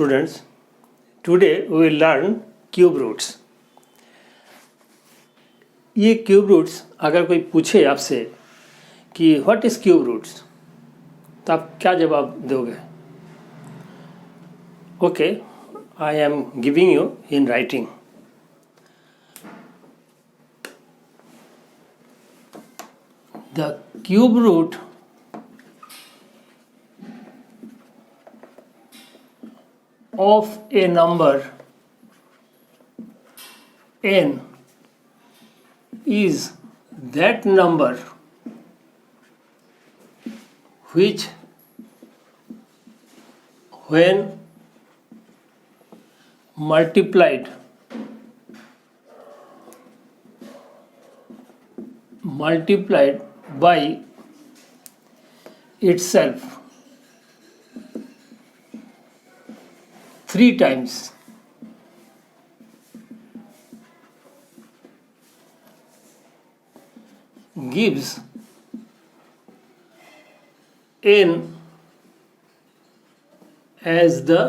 students, today we will learn cube roots. ये cube roots अगर कोई पूछे आपसे कि व्हाट इज क्यूब रूट्स, तो आप क्या जवाब दोगे? Okay, I am giving you in writing. The cube root of a number n is that number which, when multiplied by itself 3 times gives n as the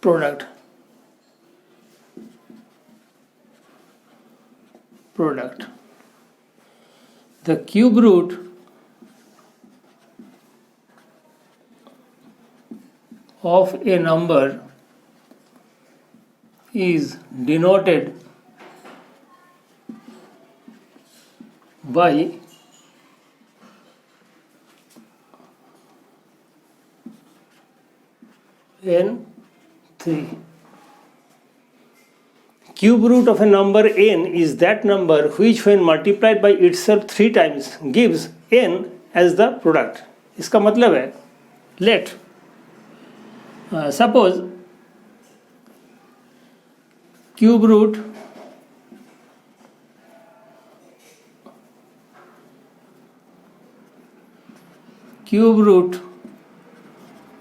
product. The cube root of a number is denoted by n3. Cube root of a number n is that number which when multiplied by itself 3 times gives n as the product. इसका मतलब है, let suppose cube root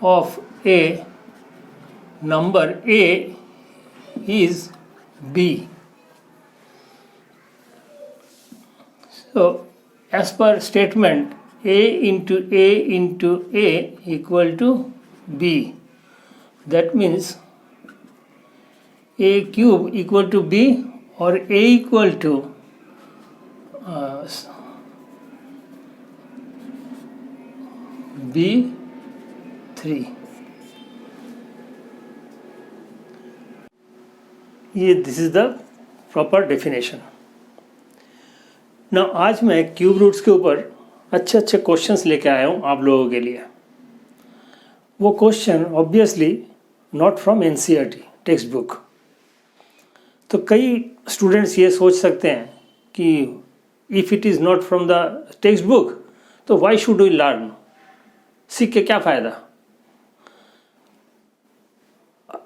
of a number a is b. So as per statement, a into a equal to b. That means a cube equal to b or a equal to b3. This is the proper definition. Now आज मैं cube roots के ऊपर अच्छे questions लेके आया हूँ आप लोगों के लिए. वो question obviously not from NCERT text book. तो कई स्टूडेंट्स ये सोच सकते हैं कि if it is not from the text book तो वाई शुड वी लर्न, सीख के क्या फ़ायदा.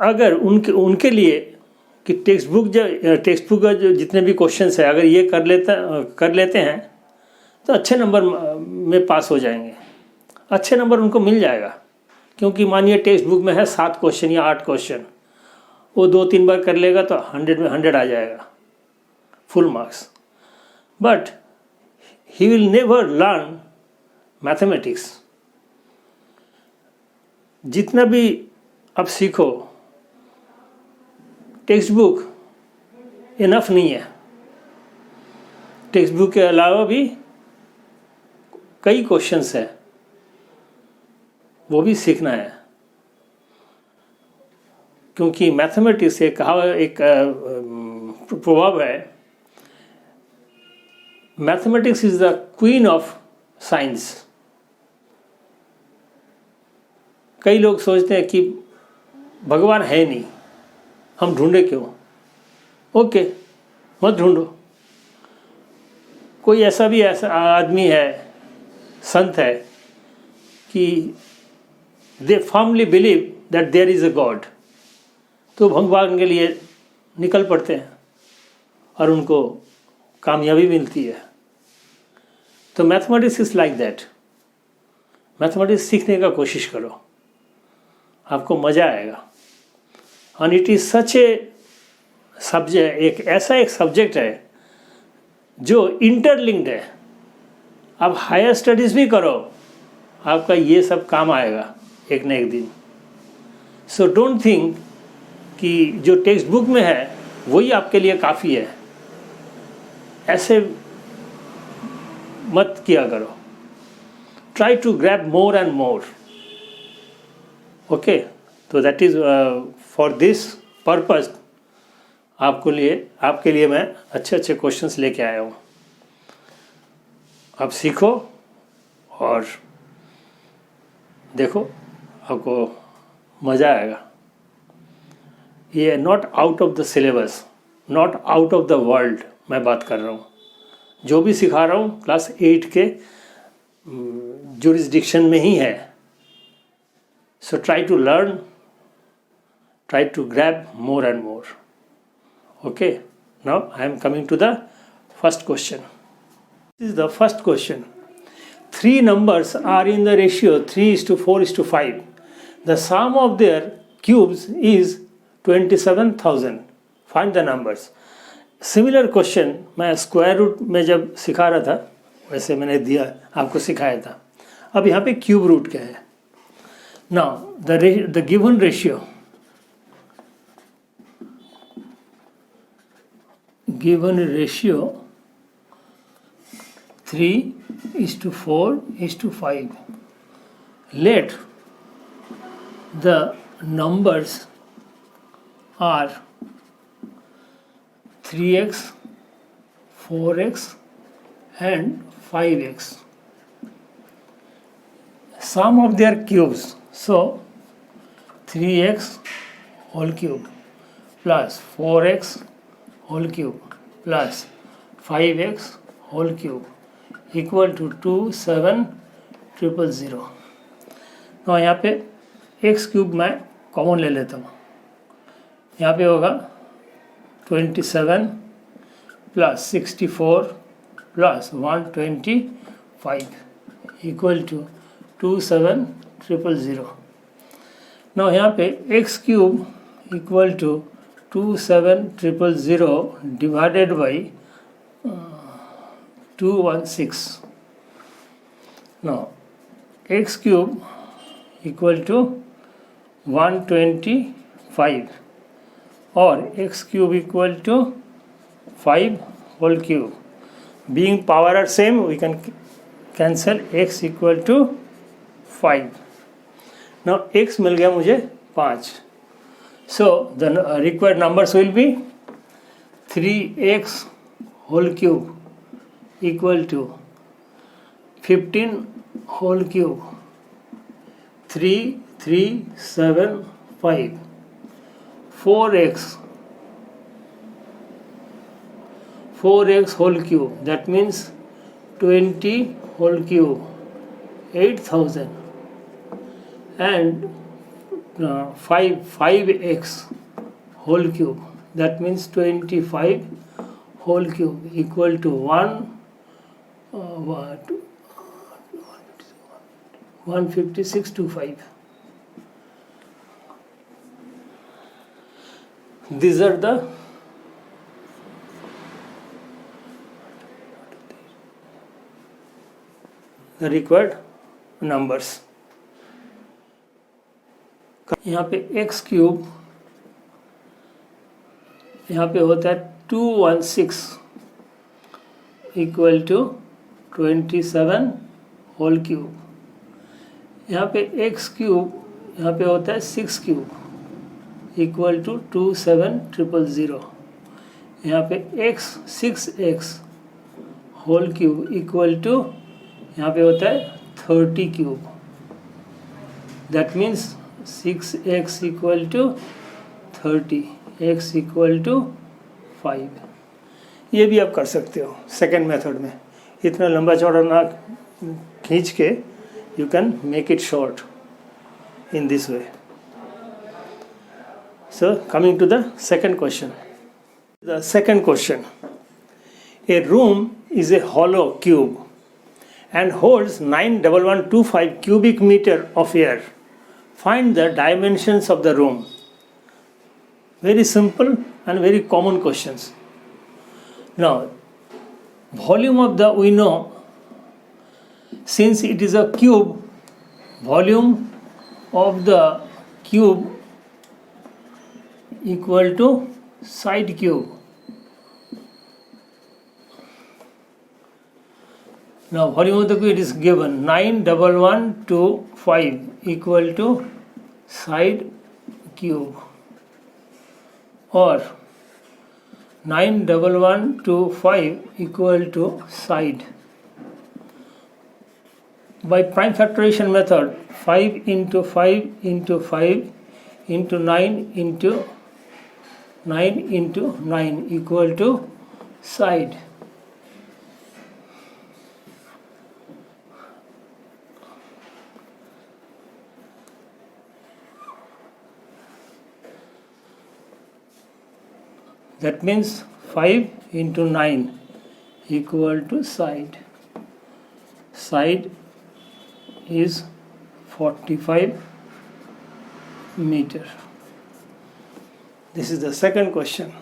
अगर उनके लिए कि टेक्स्ट बुक का जो जितने भी क्वेश्चंस है अगर ये कर लेते हैं तो अच्छे नंबर में पास हो जाएंगे, अच्छे नंबर उनको मिल जाएगा. क्योंकि मानिए टेक्स्ट बुक में है 7 क्वेश्चन या 8 क्वेश्चन, वो 2-3 बार कर लेगा तो 100 में 100 आ जाएगा, full marks. But he will never learn mathematics. जितना भी आप सीखो, टेक्स्ट बुक इनफ नहीं है. टेक्स्ट बुक के अलावा भी कई क्वेश्चंस हैं, वो भी सीखना है. क्योंकि मैथमेटिक्स एक प्रभाव है, mathematics is the queen of science. कई लोग सोचते हैं कि भगवान है नहीं, हम ढूंढे क्यों. ओके, मत ढूंढो. कोई ऐसा आदमी है, संत है कि they firmly believe that there is a God, तो भगवान के लिए निकल पड़ते हैं और उनको कामयाबी मिलती है. तो mathematics is like that. Mathematics सीखने का कोशिश करो, आपको मज़ा आएगा. और it is such a subject, एक सब्जेक्ट है जो इंटरलिंक्ड है. आप हायर स्टडीज़ भी करो, आपका ये सब काम आएगा एक न एक दिन. सो डोंट थिंक कि जो टेक्स्ट बुक में है वही आपके लिए काफ़ी है, ऐसे मत किया करो. Try to grab more and more. Okay, तो that is for this purpose आपके लिए मैं अच्छे अच्छे क्वेश्चंस लेके आया हूँ. आप सीखो और देखो, आपको मज़ा आएगा. ये not out of the syllabus, not out of the world मैं बात कर रहा हूँ. जो भी सिखा रहा हूँ क्लास 8 के जुरिस्डिक्शन में ही है. So try to learn, try to grab more and more. Okay, now I am coming to the first question. This is the first question. Three numbers are in the ratio 3:4:5. The sum of their cubes is 27,000. Find the numbers. Similar question मैं square root में जब सिखा रहा था वैसे मैंने दिया, आपको सिखाया था. अब यहाँ पे क्यूब रूट क्या है. Now the given ratio, given ratio 3:4:5. Let the numbers are 3x, 4x and 5x. Sum of their cubes. So 3x whole cube plus 4x whole cube plus 5x whole cube equal to 27,000. तो यहाँ पे x cube मैं common ले लेता हूँ. यहाँ पे होगा 27 प्लस 64 प्लस 125 इक्वल टू 27,000. ना यहाँ पे x cube equal to 27,000 divided by 216. Now x cube equal to 125 और x cube equal to 5 whole cube. Being power are same, we can cancel x equal to 5. Now x मिल गया मुझे 5. So the required numbers will be 3x whole cube equal to 15 whole cube 3,375. 4x whole cube, that means 20 whole cube 8,000. And 5x whole cube, that means 25 whole cube equal to 156.25. These are the required numbers. यहाँ पे x cube यहाँ पे होता है 216 equal to 27 whole cube. यहाँ पे x cube यहाँ पे होता है 6 क्यूब इक्वल टू 27,000. यहाँ पे6x होल क्यूब इक्वल टू यहाँ पे होता है 30 cube. That means 6x equal to 30, x equal to 5. ये भी आप कर सकते हो सेकेंड मेथड में. इतना लंबा चौड़ा ना खींच के you can make it short in this way. So coming to the second question. The second question. A room is a hollow cube and holds 91125 cubic meter of air. Find the dimensions of the room. Very simple and very common questions. Now, volume of the, we know, since it is a cube, volume of the cube equal to side cube. Now volume of the cube is given 91125 equal to side cube, or 91125 equal to side. By prime factorization method, 5 into 5 into 5 into 9 into 9 into 9 equal to side. That means 5 into 9 equal to side. Side is 45 meter. This is the second question.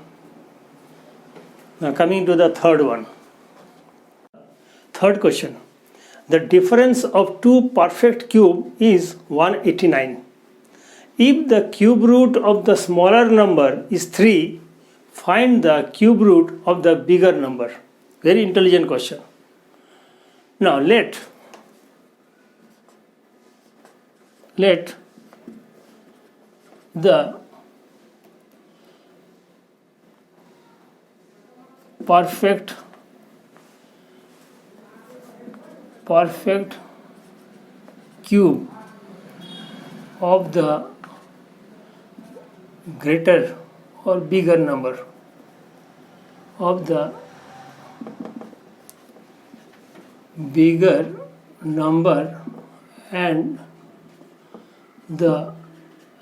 Now coming to the third one. Third question. The difference of two perfect cube is 189. If the cube root of the smaller number is 3, find the cube root of the bigger number. Very intelligent question. Now let the perfect cube of the greater or bigger number of the bigger number and the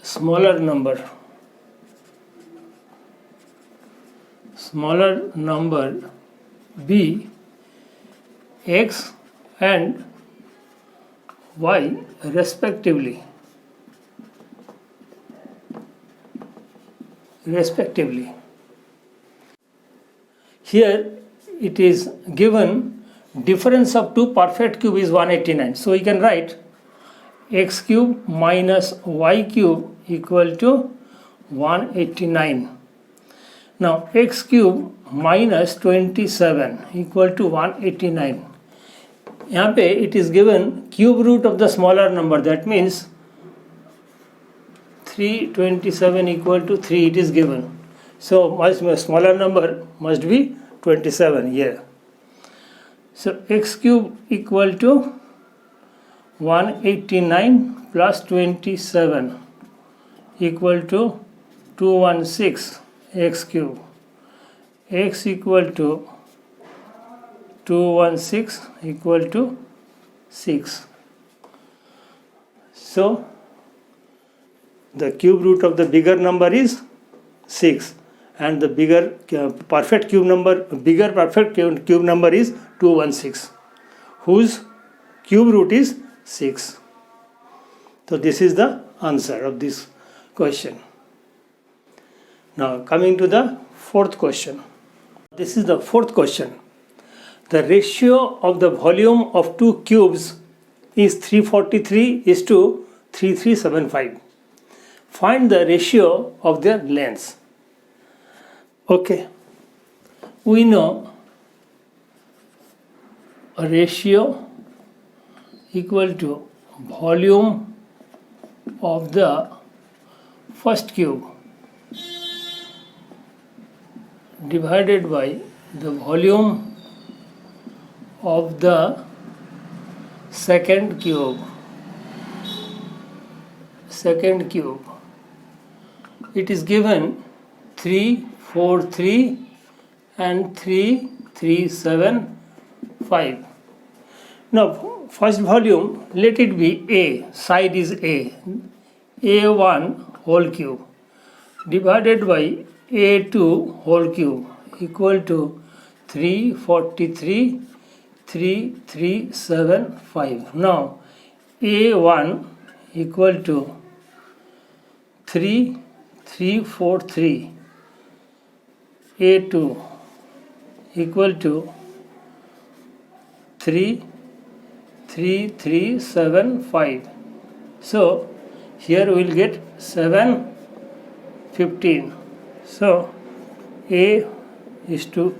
smaller number be x and y respectively. Here it is given difference of two perfect cube is 189. So we can write x cube minus y cube equal to 189. Now x cube minus 27 equal to 189. यहाँ पे it is given cube root of the smaller number, that means 327 equal to 3 it is given. So smaller number must be 27 here. So x cube equal to 189 plus 27 equal to 216 x cube. X equal to 216 equal to 6. So the cube root of the bigger number is 6 and the bigger perfect cube number is 216 whose cube root is 6. So this is the answer of this question. Now coming to the fourth question. This is the fourth question. The ratio of the volume of two cubes is 343 is to 3375. Find the ratio of their lengths. Okay, we know a ratio equal to volume of the first cube divided by the volume of the second cube. It is given 343 and 3375. Now first volume, let it be A, side is A1 whole cube divided by A2 whole cube equal to 343 3375. Now A1 equal to 3343, A2 equal to 33375. So here we will get 715. So A2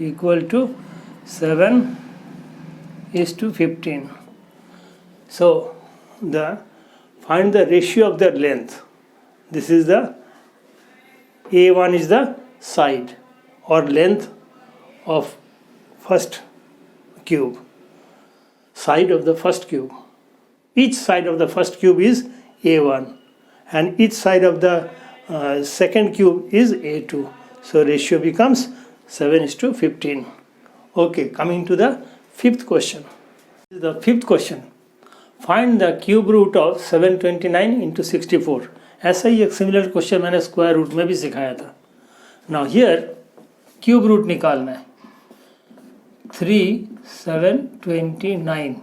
equal to 7 is to 15. So find the ratio of their length. This is the A1 is the side or length of first cube. Side of the first cube. Each side of the first cube is A1 and each side of the second cube is A2. So ratio becomes 7 is to 15. Okay, coming to the fifth question. This is the fifth question. Find the cube root of 729 into 64. ऐसा ही एक similar question मैंने square root में भी सिखाया था. Now here cube root निकालना है. 729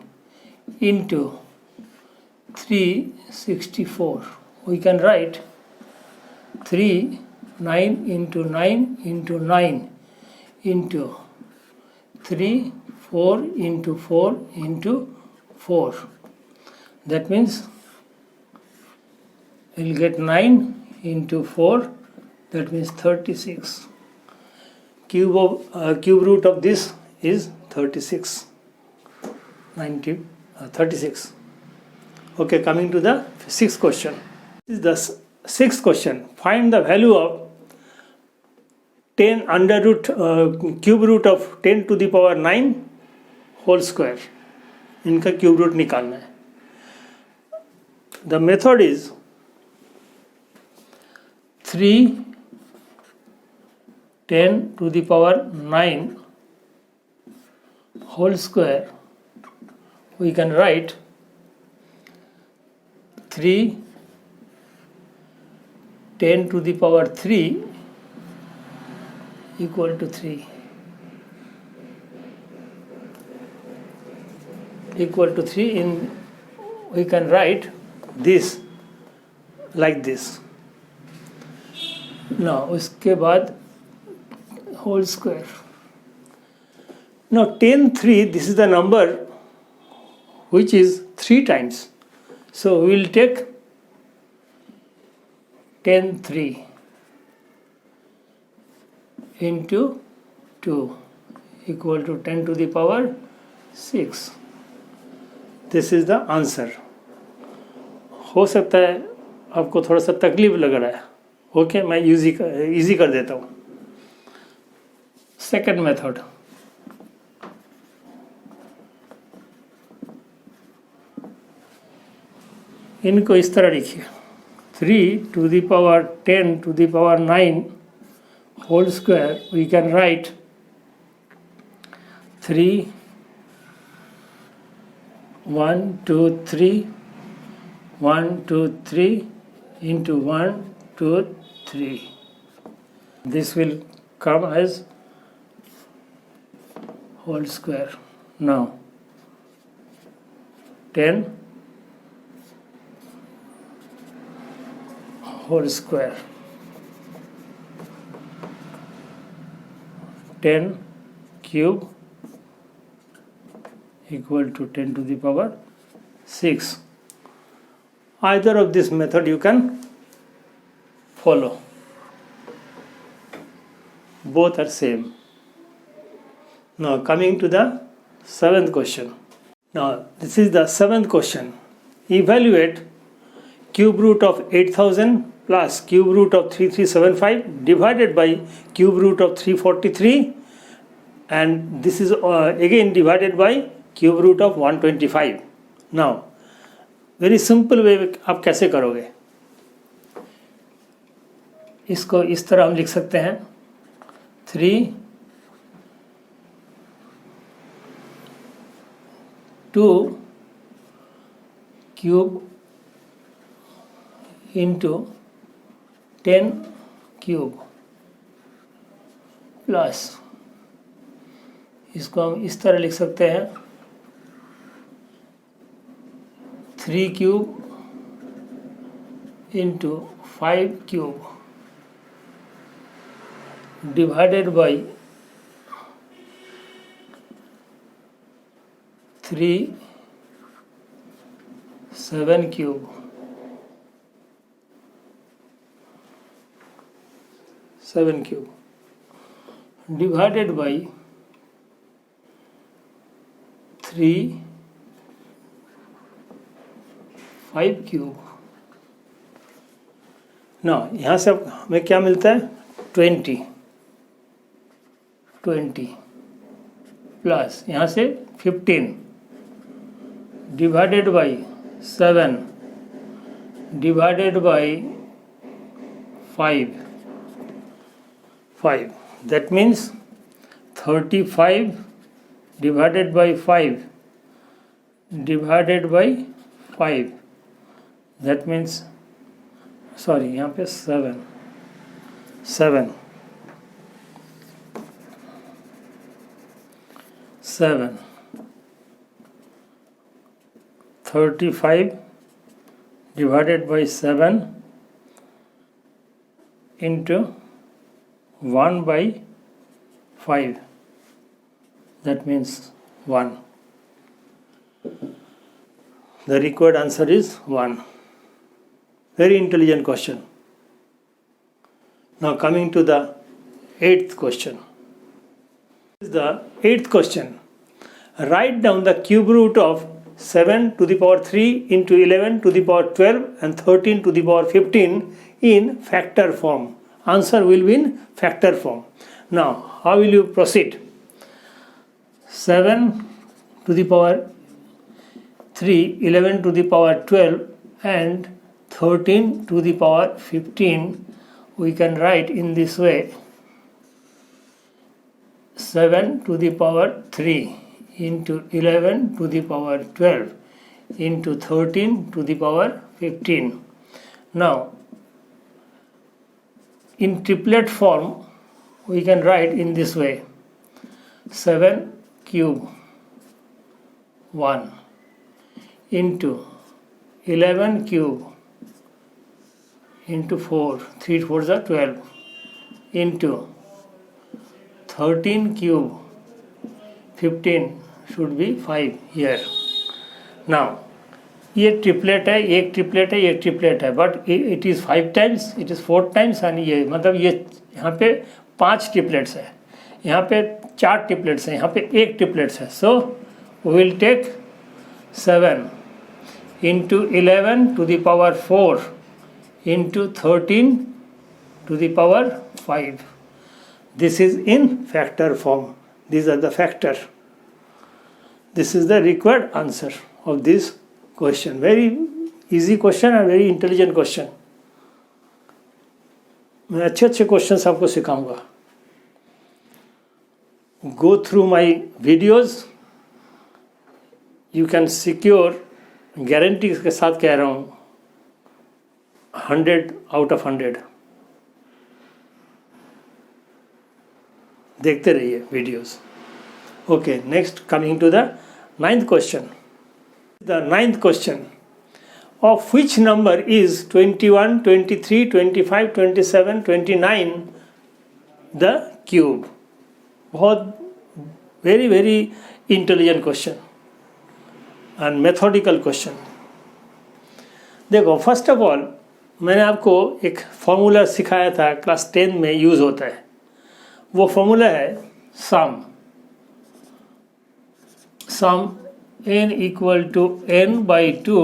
into 364. We can write 9 into 9 into 9 into 3, 4 into 4 into 4. That means we'll get 9 into 4, that means 36. Cube root of this is 36. 36. Okay, coming to the sixth question. This is the sixth question. Find the value of 10 under root cube root of 10 to the power 9 whole square. इनका cube root निकालना है. The method is 3 10 to the power 9 whole square. We can write 3 10 to the power 3 equal to 3. Equal to 3 we can write this like this. Now उसके बाद whole square. Now 10 3, this is the number which is 3 times. So we will take 10 3 into 2 equal to 10 to the power 6. This is the answer. हो सकता है आपको थोड़ा सा तकलीफ लग रहा है. ओके, मैं इजी कर देता हूँ. Second method. इनको इस तरह लिखिए. 3 to the power 10 to the power 9 whole square. We can write 3 1 2 3 1 2 3 into 1 2 3. This will come as whole square. Now 10 whole square. 10 cube equal to 10 to the power 6. Either of this method you can follow. Both are same. Now coming to the seventh question. Now this is the seventh question. Evaluate cube root of 8000 plus cube root of 3375 divided by cube root of 343, and this is again divided by cube root of 125. Now very simple way आप कैसे करोगे? इसको इस तरह हम लिख सकते हैं. 3 2 cube into 10 cube प्लस इसको हम इस तरह लिख सकते हैं. 3 cube into 5 cube divided by 3 7 cube. 7 cube divided by 3 5 cube. ना यहाँ से हमें क्या मिलता है 20 प्लस यहाँ से 15 divided by 7 divided by 5 that means 35 divided by 5 divided by 5 that means sorry यहाँ पे 7 35 divided by 7 into 1 by 5 that means 1. The required answer is 1. Very intelligent question. Now coming to the 8th question. This is the 8th question. Write down the cube root of 7 to the power 3 into 11 to the power 12 and 13 to the power 15 in factor form. Answer will be in factor form. Now, how will you proceed? 7 to the power 3, 11 to the power 12 and 13 to the power 15 we can write in this way. 7 to the power 3 into 11 to the power 12 into 13 to the power 15. Now, in triplet form we can write in this way. 7 cube 1 into 11 cube into 4, 3 4s are 12 into 13 cube 15 should be 5 here. Now ये triplet है, एक triplet है, एक triplet है, but it is 5 times, it is 4 times and ये मतलब ये यहाँ पे 5 ट्रिपलेट्स है, यहाँ पे 4 ट्रिपलेट्स है, यहाँ पे 1 ट्रिपलेट्स है. So we will take 7 into 11 to the power 4 into 13 to the power 5. This is in factor form. These are the factor. This is the required answer of this question. Very easy question and very intelligent question. मैं अच्छे questions आपको सिखाऊंगा. Go through my videos. You can secure, guarantee के साथ कह रहा हूँ, 100 out of 100. देखते रहिए videos. Okay, next coming to the 9th question. The 9th question. Of which number is 21, 23, 25, 27, 29 the cube? बहुत very very intelligent question and methodical question. देखो, first of all मैंने आपको एक फॉर्मूला सिखाया था, क्लास 10 में यूज़ होता है. वो फॉर्मूला है सम n equal to n by 2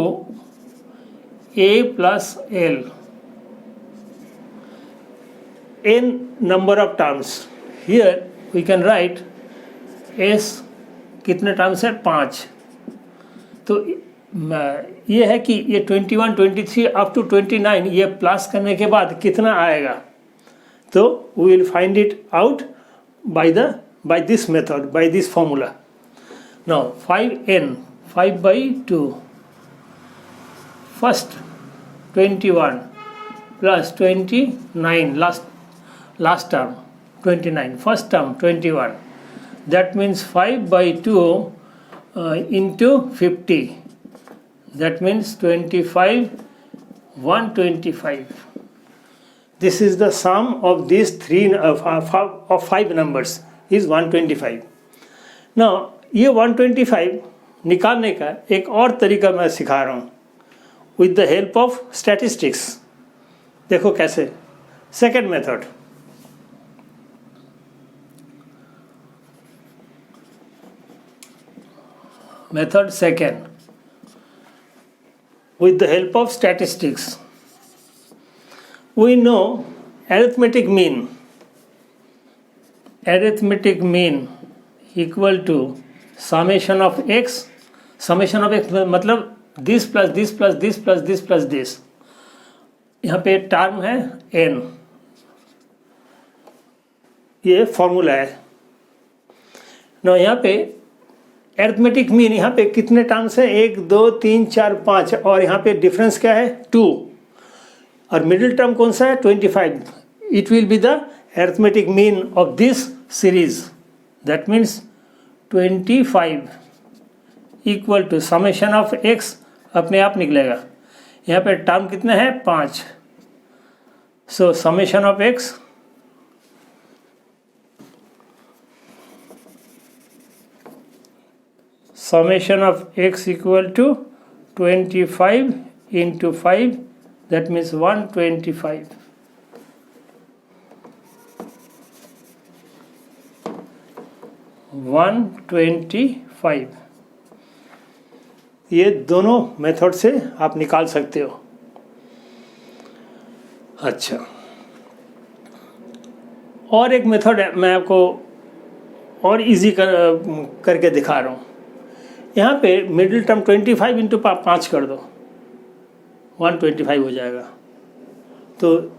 a plus l. n number of terms. Here we can write s कितने टर्म्स है, 5. तो ये है कि ये 21, 23 अप टू 29 ये प्लस करने के बाद कितना आएगा. तो we will find it out by this method, by this formula. Now 5n, 5 by 2, first 21 plus 29, last term 29, first term 21, that means 5 by 2 into 50, that means 25, 125. This is the sum of these of 5 numbers is 125. Now ये 125 निकालने का एक और तरीका मैं सिखा रहा हूँ with the help of statistics. देखो कैसे. Second method, Method second, with the help of statistics, we know arithmetic mean equal to summation of x मतलब this plus this plus this plus this plus this. यहाँ पे term है n, ये formula है ना. यहाँ पे अरिथमेटिक मीन, यहाँ पे कितने टर्म्स है, 1 2 3 4 5, और यहाँ पे डिफरेंस क्या है 2, और मिडिल टर्म कौन सा है 25. It will be the arithmetic mean of this series. That means 25 equal to summation of x अपने आप निकलेगा. यहाँ पे टर्म कितने हैं 5. सो summation of x equal to 25 into 5, that means 125. ये दोनों मेथड से आप निकाल सकते हो. अच्छा, और एक मेथड है, मैं आपको और इजी करके दिखा रहा हूँ. यहाँ पे मिडिल टर्म 25 इंटू 5 कर दो, 125 हो जाएगा. तो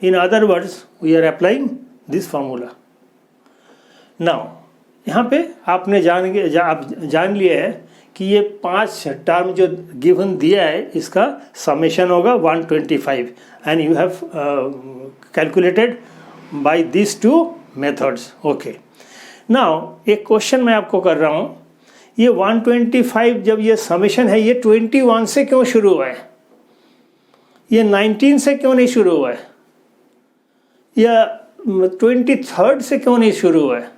in other words we are applying this formula. Now यहाँ पे आपने जान लिया है कि ये 5 टर्म जो गिवन दिया है इसका समेशन होगा 125, and you have calculated by this 2 methods. Okay, now एक क्वेश्चन मैं आपको कर रहा हूँ. ये 125 जब ये समेशन है, ये 21 से क्यों शुरू हुआ है, ये 19 से क्यों नहीं शुरू हुआ है, या 23rd से क्यों नहीं शुरू हुआ है,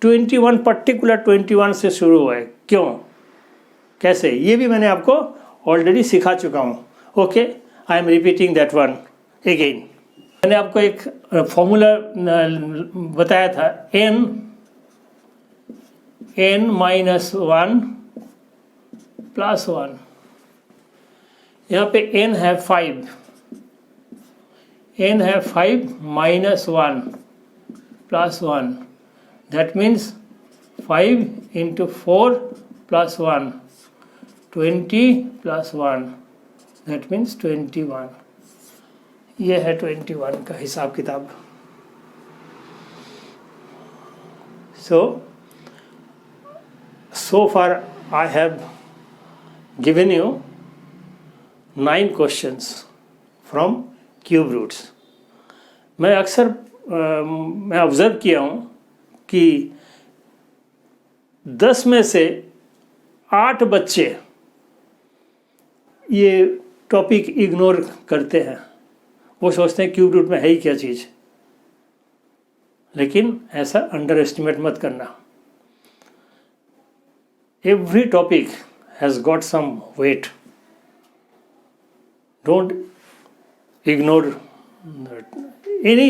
21 पर्टिकुलर 21 से शुरू हुआ है, क्यों, कैसे, ये भी मैंने आपको ऑलरेडी सिखा चुका हूँ. Okay, I am repeating that one again. मैंने आपको एक फॉर्मूला बताया था, n minus 1 plus 1. यहाँ पे n है 5, minus 1 plus 1. That means 5 into 4 plus 1, 20 plus 1. That means 21. ये है 21 का हिसाब किताब. So far I have given you 9 questions from cube roots. मैं अक्सर मैं ऑब्ज़र्व किया हूँ कि 10 में से 8 बच्चे ये टॉपिक इग्नोर करते हैं. वो सोचते हैं क्यूब रूट में है ही क्या चीज़. लेकिन ऐसा अंडर एस्टिमेट मत करना. Every topic has got some weight. Don't ignore any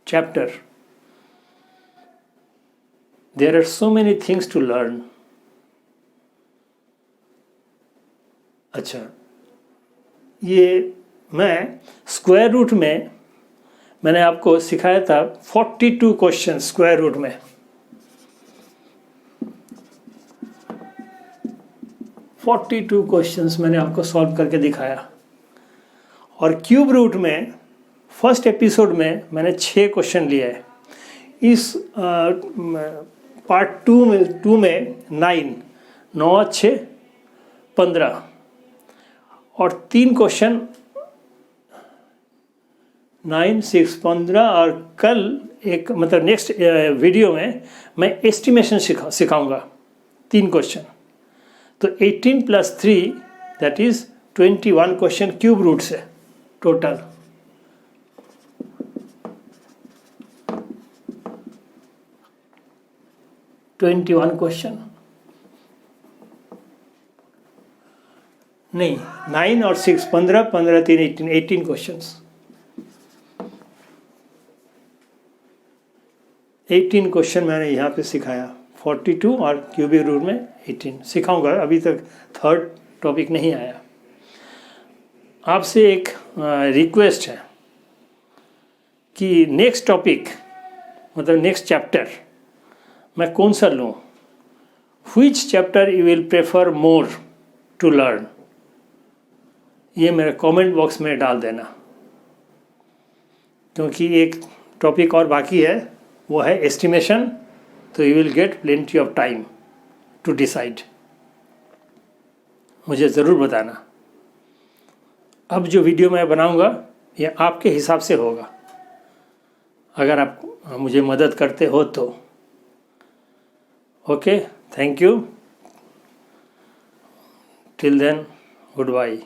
chapter. There are so many things to learn. अच्छा, ये मैं स्क्वायर रूट में मैंने आपको सिखाया था 42 क्वेश्चन स्क्वायर रूट में. 42 क्वेश्चंस मैंने आपको सॉल्व करके दिखाया. और क्यूब रूट में फर्स्ट एपिसोड में मैंने 6 क्वेश्चन लिया है. इस पार्ट 2 में 9 6 15 और 3 क्वेश्चन 9 6 15, और कल एक मतलब नेक्स्ट वीडियो में मैं एस्टिमेशन सिखाऊंगा 3 क्वेश्चन. तो 18 + 3 that is 21 question cube root से टोटल. क्वेश्चन नहीं, 9 और 6 15 15 3 18 क्वेश्चंस. 18 क्वेश्चन मैंने यहाँ पे सिखाया 42 और क्यूबिक रूट में 18 सिखाऊंगा। अभी तक थर्ड टॉपिक नहीं आया। आपसे एक रिक्वेस्ट है कि नेक्स्ट टॉपिक मतलब नेक्स्ट चैप्टर मैं कौन सा लूँ, which chapter you will prefer more to learn, ये मेरे कमेंट बॉक्स में डाल देना, क्योंकि एक टॉपिक और बाकी है, वो है एस्टिमेशन। तो you will get plenty of time to decide. मुझे ज़रूर बताना। अब जो वीडियो मैं बनाऊंगा ये आपके हिसाब से होगा, अगर आप मुझे मदद करते हो तो। Okay, thank you. Till then, good bye.